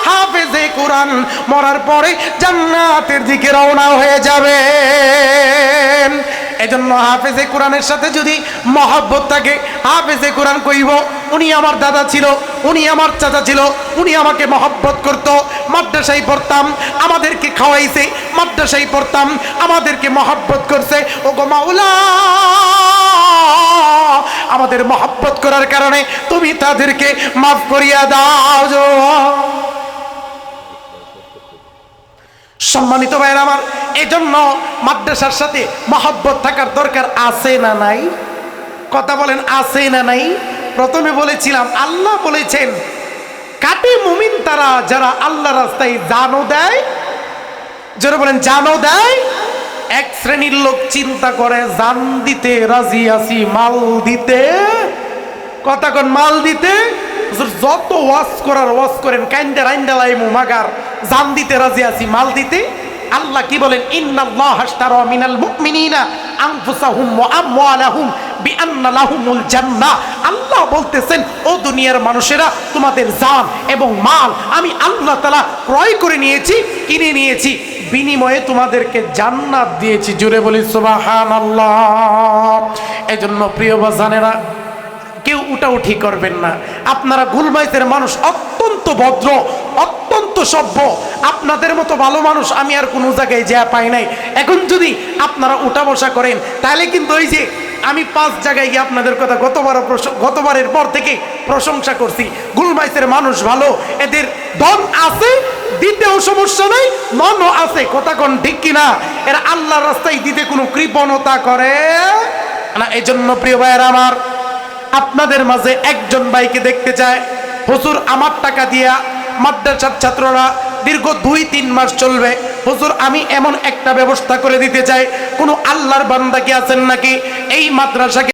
Speaker 1: হাফেজে কোরআন মরার পরে জান্নাতের দিকে রওনা হয়ে যাবে। এজন্য হাফেজে কোরআনের সাথে যদি মহব্বত থাকে, হাফেজে কোরআন কইব উনি আমার দাদা ছিল, উনি আমার চাচা ছিল, উনি আমাকে মহব্বত করত, মাদ্রাসায় পড়তাম, আমাদেরকে খাওয়াইছে, মাদ্রাসায় পড়তাম, আমাদেরকে মহব্বত করছে। ও গো মাওলা, আমাদের মহব্বত করার কারণে তুমি তাদেরকে মাফ করিয়া দাও। সম্মানিত ভাইয়েরা আমার, এজন্য মাদ্রাসার সাথে মহব্বত থাকার দরকার আছে না নাই? কথা বলেন আছে না নাই? প্রথমে বলেছিলাম আল্লাহ বলেছেন কাটে মুমিন তারা যারা আল্লাহ রাস্তায় জানও দেয়। যারা বলেন জানও দেয়। এক শ্রেণীর লোক চিন্তা করে জান দিতে রাজি আছি, মাল দিতে, কথা কোন মাল দিতে, যত ওয়াজ করার ওয়াজ করেন, কাইন্দা রাইন্দা লাইমু মাগার জান দিতে রাজি আছি, মাল দিতে। আল্লাহ কি বলেন? ইন্নাল্লাহা আশতারা মিনাল মুমিনিনা আনফুসাহুম ওয়া আমওয়ালাহুম বিআন্না লাহুমুল জান্নাহ। আল্লাহ বলতেছেন, ও দুনিয়ার মানুষেরা, তোমাদের জান এবং মাল আমি আল্লাহ তাআলা ক্রয় করে নিয়েছি, কিনে নিয়েছি, বিনিময়ে তোমাদেরকে জান্নাত দিয়েছি। জোরে বলি সুবহানাল্লাহ। এজন্য প্রিয় বাজানেরা, কেউ উঠাউঠি করবেন না। আপনারা গুলমাইতের মানুষ অত্যন্ত ভদ্র, অত্যন্ত সভ্য। আপনাদের মতো ভালো মানুষ আমি আর কোনো জায়গায় যা পাই নাই। এখন যদি আপনারা উঠা বসা করেন, তাহলে কিন্তু ওই যে আমি 5 জায়গায় গিয়ে আপনাদের কথা গতবারের পর থেকে প্রশংসা করছি। গুলমাইতের মানুষ ভালো, এদের ধন আছে, দিতেও সমস্যা নাই, মনও আছে। কথা কোন ঠিক কিনা? এরা আল্লাহর রাস্তায় দিতে কোনো কৃপণতা করে না। এজন্য প্রিয় ভাইয়েরা আমার, আপনাদের মাঝে একজন ভাইকে দেখতে চায়, হুজুর আমার টাকা দিয়া মাদ্রাসার ছাত্ররা দীর্ঘ 2-3 মাস চলবে, হুজুর আমি এমন একটা ব্যবস্থা করে দিতে চাই। কোনো আল্লাহর বান্দা কি আছেন নাকি এই মাদ্রাসাকে